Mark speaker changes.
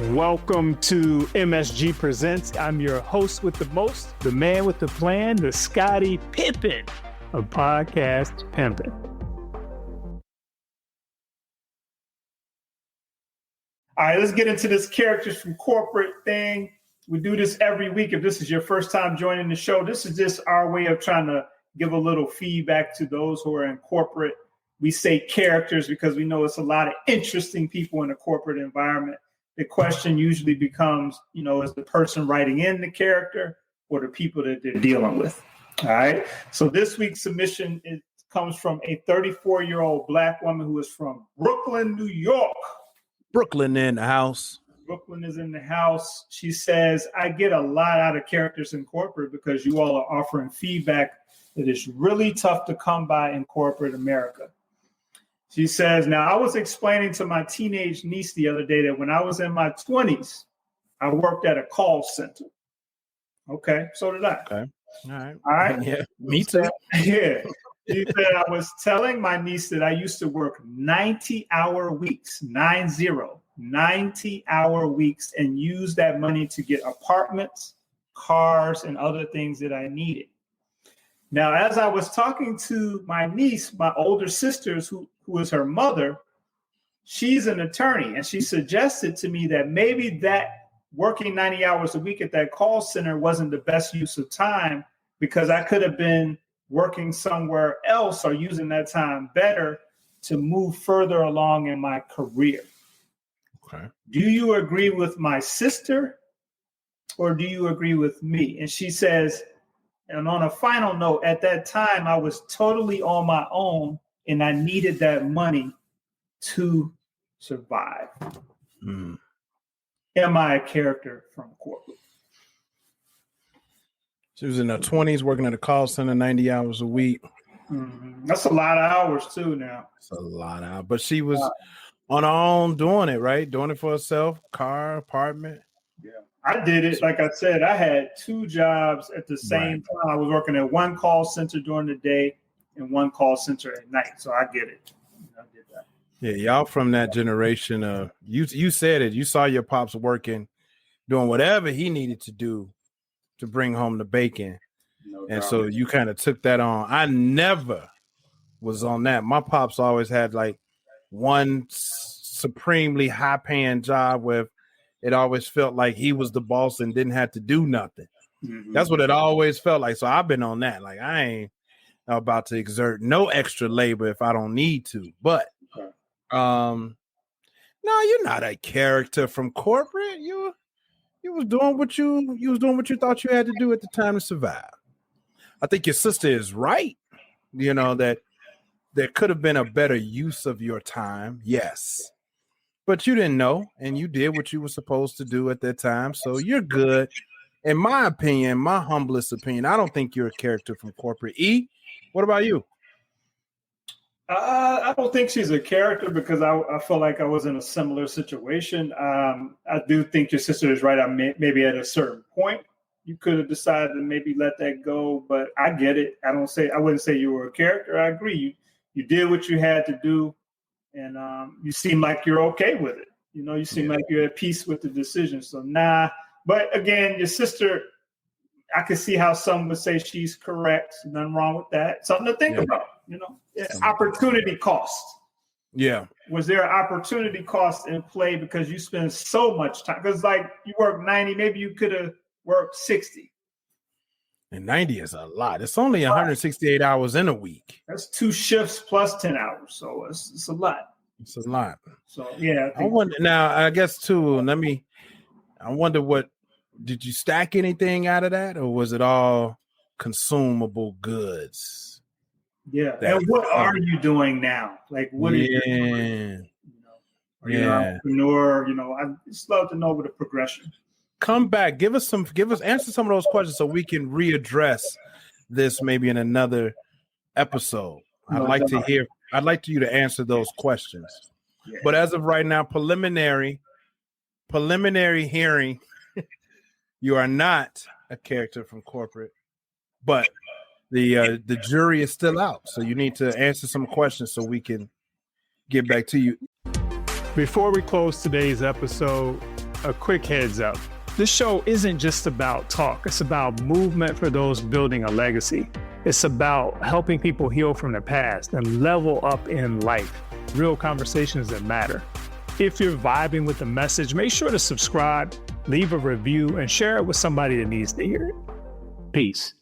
Speaker 1: Welcome to MSG Presents. I'm your host with the most, the man with the plan, the Scottie Pippen of podcast pimping. All right, let's get into this characters from corporate thing. We do this every week. If this is your first time joining the show, this is just our way of trying to give a little feedback to those who are in corporate. We say characters because we know it's a lot of interesting people in the corporate environment. The question usually becomes, is the person writing in the character or the people that they're dealing with? All right. So this week's submission comes from a 34-year-old Black woman who is from Brooklyn, New York.
Speaker 2: Brooklyn in the house.
Speaker 1: Brooklyn is in the house. She says, I get a lot out of characters in corporate because you all are offering feedback that is really tough to come by in corporate America. She says, now I was explaining to my teenage niece the other day that when I was in my 20s, I worked at a call center. Okay, so did I.
Speaker 2: Okay. All
Speaker 1: right.
Speaker 2: Yeah, me too.
Speaker 1: Yeah. She said, I was telling my niece that I used to work 90-hour weeks, 90-hour weeks, and use that money to get apartments, cars, and other things that I needed. Now, as I was talking to my niece, my older sisters, who is her mother, she's an attorney, and she suggested to me that maybe that working 90 hours a week at that call center wasn't the best use of time because I could have been working somewhere else or using that time better to move further along in my career.
Speaker 2: Okay.
Speaker 1: Do you agree with my sister or do you agree with me? And she says, and on a final note, at that time, I was totally on my own and I needed that money to survive.
Speaker 2: Mm.
Speaker 1: Am I a character from corporate?
Speaker 2: She was in her 20s working at a call center 90 hours a week.
Speaker 1: Mm-hmm. That's a lot of hours too now.
Speaker 2: It's a lot of hours. But she was on her own doing it, right? Doing it for herself, car, apartment.
Speaker 1: Yeah. I did it. Like I said, I had two jobs at the same time. I was working at one call center during the day and one call center at night. So I get it. I did that.
Speaker 2: Yeah, y'all from that generation of you said it. You saw your pops working, doing whatever he needed to do to bring home the bacon.
Speaker 1: No
Speaker 2: and
Speaker 1: doubt.
Speaker 2: so you kind of took that on. I never was on that. My pops always had like one supremely high paying job where it always felt like he was the boss and didn't have to do nothing. Mm-hmm. That's what it always felt like. So I've been on that. Like I ain't about to exert no extra labor if I don't need to. But no, you're not a character from corporate. You was doing what you thought you had to do at the time to survive. I think your sister is right. That there could have been a better use of your time. Yes. But you didn't know, and you did what you were supposed to do at that time. So you're good. In my opinion, my humblest opinion, I don't think you're a character from corporate. E, what about you?
Speaker 1: I don't think she's a character because I feel like I was in a similar situation. I do think your sister is right. Maybe at a certain point, you could have decided to maybe let that go, but I get it. I wouldn't say you were a character. I agree. You did what you had to do. And you seem like you're okay with it. You seem like you're at peace with the decision. So nah. But again, your sister, I can see how some would say she's correct. Nothing wrong with that. Something to think about. Opportunity cost.
Speaker 2: Yeah.
Speaker 1: Was there an opportunity cost in play because you spend so much time? Because like you work 90, maybe you could have worked 60.
Speaker 2: And 90 is a lot. It's only 168 hours in a week.
Speaker 1: That's 2 shifts plus 10 hours. So it's a lot.
Speaker 2: It's a lot.
Speaker 1: So, yeah.
Speaker 2: I wonder now, I guess, too, I wonder did you stack anything out of that? Or was it all consumable goods?
Speaker 1: Yeah. And what are you doing now? Like, what is you doing? Are you an entrepreneur? I'd just love to know what the progression.
Speaker 2: Come back, answer some of those questions so we can readdress this maybe in another episode. I'd like you to answer those questions. Yeah. But as of right now, preliminary hearing, you are not a character from corporate, but the jury is still out. So you need to answer some questions so we can get back to you.
Speaker 1: Before we close today's episode,
Speaker 3: a quick heads up. This show isn't just about talk. It's about movement for those building a legacy. It's about helping people heal from the past and level up in life. Real conversations that matter. If you're vibing with the message, make sure to subscribe, leave a review, and share it with somebody that needs to hear it. Peace.